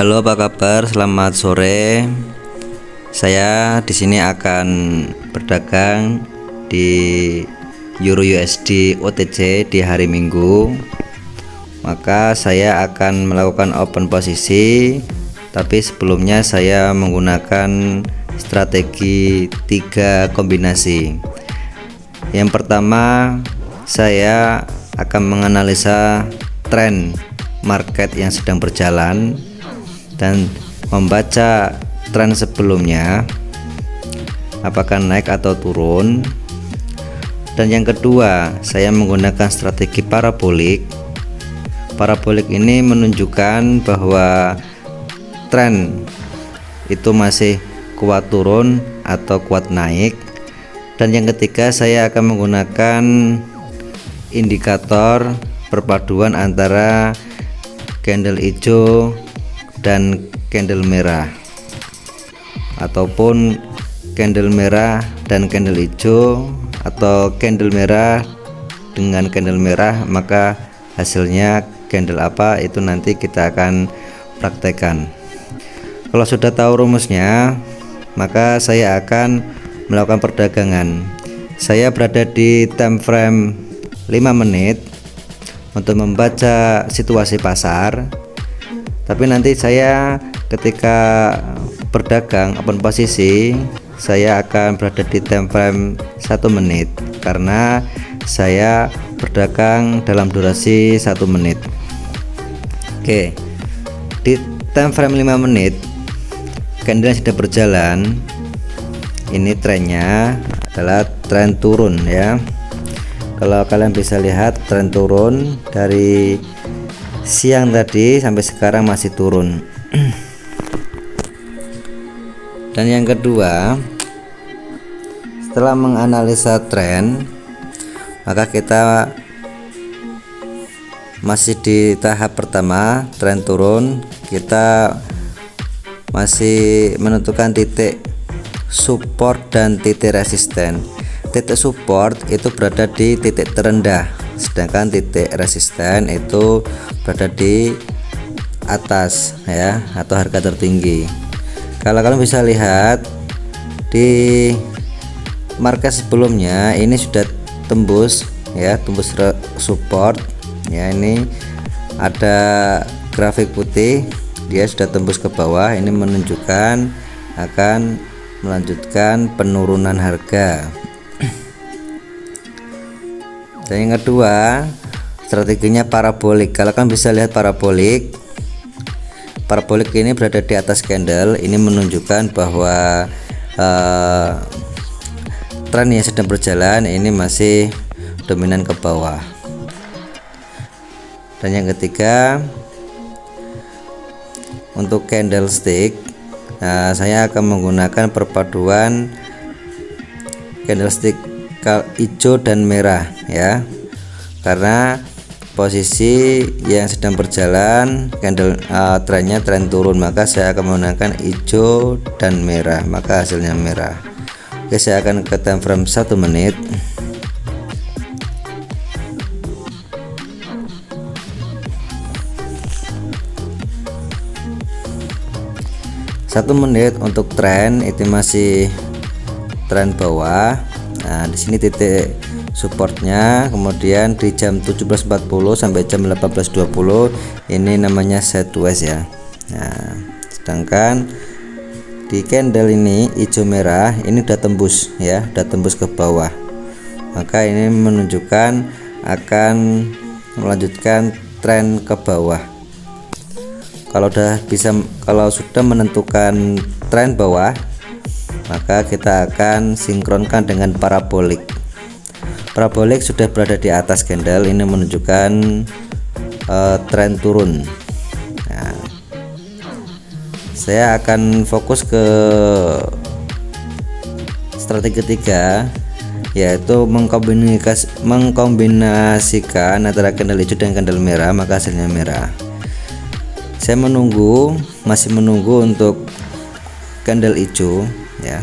Halo, apa kabar? Selamat sore. Saya di sini akan berdagang di Euro USD OTC di hari Minggu. Maka saya akan melakukan open posisi, tapi sebelumnya saya menggunakan strategi 3 kombinasi. Yang pertama, saya akan menganalisa tren market yang sedang berjalan dan membaca tren sebelumnya apakah naik atau turun. Dan yang kedua, saya menggunakan strategi parabolik. Parabolik ini menunjukkan bahwa tren itu masih kuat turun atau kuat naik. Dan yang ketiga, saya akan menggunakan indikator perpaduan antara candle hijau dan candle merah, ataupun candle merah dan candle hijau, atau candle merah dengan candle merah, maka hasilnya candle apa itu nanti kita akan praktekkan. Kalau sudah tahu rumusnya, maka saya akan melakukan perdagangan. Saya berada di time frame 5 menit untuk membaca situasi pasar. Tapi nanti saya ketika berdagang open posisi, saya akan berada di time frame 1 menit karena saya berdagang dalam durasi 1 menit. Oke, di time frame 5 menit candle sudah berjalan. Ini trennya adalah tren turun ya. Kalau kalian bisa lihat, tren turun dari siang tadi sampai sekarang masih turun. Dan yang kedua, setelah menganalisa tren, maka kita masih di tahap pertama, tren turun. Kita masih menentukan titik support dan titik resisten. Titik support itu berada di titik terendah, sedangkan titik resisten itu berada di atas ya, atau harga tertinggi. Kalau kalian bisa lihat di market sebelumnya, ini sudah tembus ya, tembus support ya. Ini ada grafik putih, dia sudah tembus ke bawah. Ini menunjukkan akan melanjutkan penurunan harga. Dan yang kedua, strateginya parabolik. Kalau kalian bisa lihat parabolik ini berada di atas candle. Ini menunjukkan bahwa tren yang sedang berjalan ini masih dominan ke bawah. Dan yang ketiga, untuk candlestick, saya akan menggunakan perpaduan candlestick hijau dan merah ya, karena posisi yang sedang berjalan candle trennya tren turun, maka saya akan menggunakan hijau dan merah, maka hasilnya merah. Oke, saya akan ke time frame 1 menit. Satu menit untuk tren itu masih tren bawah. Nah, di sini titik supportnya, kemudian di jam 17.40 sampai jam 18.20 ini namanya sideways ya. Nah, sedangkan di candle ini hijau merah ini udah tembus ya, udah tembus ke bawah, maka ini menunjukkan akan melanjutkan tren ke bawah. Kalau sudah menentukan tren bawah, maka kita akan sinkronkan dengan parabolik. Parabolik sudah berada di atas candle, ini menunjukkan tren turun. Nah, saya akan fokus ke strategi 3, yaitu mengkombinasikan antara candle hijau dan candle merah, maka hasilnya merah. Saya masih menunggu untuk candle hijau ya.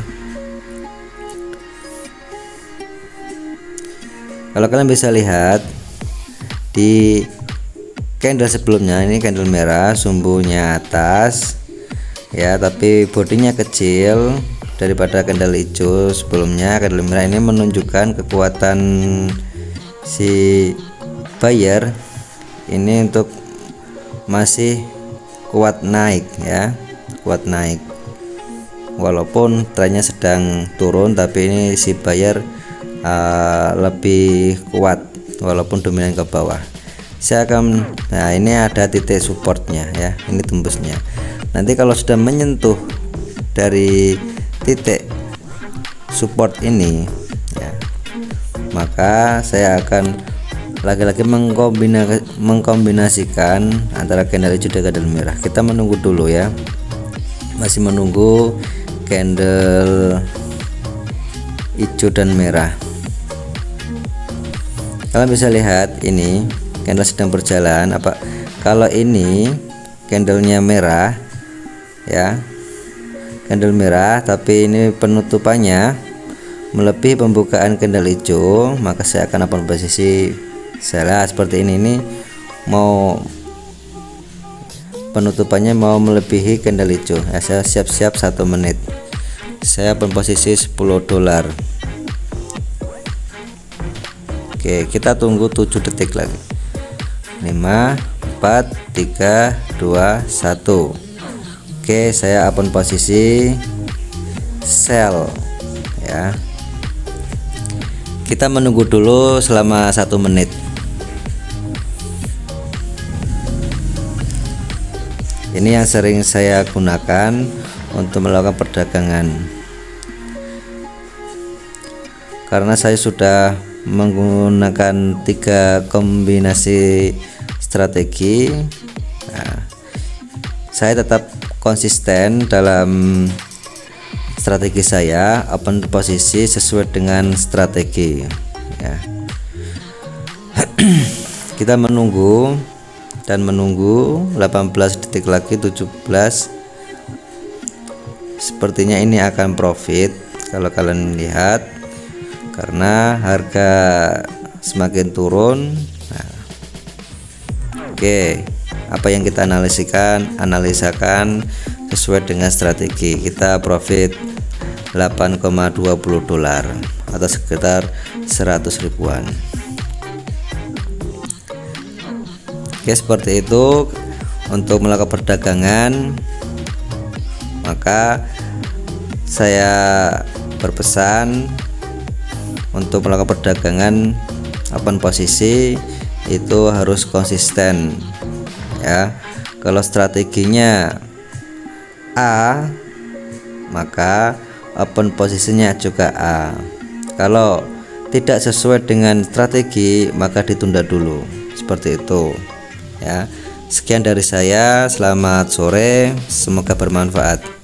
Kalau kalian bisa lihat di candle sebelumnya. Ini candle merah, sumbunya atas ya, tapi bodinya kecil daripada candle hijau sebelumnya. Candle merah ini menunjukkan kekuatan si buyer ini untuk masih kuat naik ya, kuat naik walaupun trennya sedang turun, tapi ini si buyer lebih kuat walaupun dominan ke bawah. Saya akan, nah ini ada titik supportnya ya, ini tembusnya. Nanti kalau sudah menyentuh dari titik support ini ya, maka saya akan lagi-lagi mengkombinasikan antara candle hijau dan candle merah. Kita menunggu dulu ya, masih menunggu candle hijau dan merah. Kalian bisa lihat ini candle sedang berjalan. Apa kalau ini candlenya merah ya, candle merah, tapi ini penutupannya melebihi pembukaan candle hijau, maka saya akan open posisi saya seperti ini mau penutupannya mau melebihi candle hijau ya, saya siap-siap 1 menit. Saya open posisi $10. Oke, kita tunggu 7 detik lagi. 5 4 3 2 1. Oke, saya open posisi sell ya. Kita menunggu dulu selama 1 menit. Ini yang sering saya gunakan untuk melakukan perdagangan, karena saya sudah menggunakan 3 kombinasi strategi. Nah, saya tetap konsisten dalam strategi saya, open posisi sesuai dengan strategi ya. Kita menunggu dan menunggu 18 detik lagi, 17. Sepertinya ini akan profit kalau kalian lihat, karena harga semakin turun. Nah, oke, apa yang kita analisakan sesuai dengan strategi. Kita profit $8,20 atau sekitar 100 ribuan. Oke, seperti itu untuk melakukan perdagangan. Maka saya berpesan untuk melakukan perdagangan open posisi itu harus konsisten ya. Kalau strateginya A, maka open posisinya juga A. Kalau tidak sesuai dengan strategi, maka ditunda dulu, seperti itu ya. Sekian dari saya, selamat sore, semoga bermanfaat.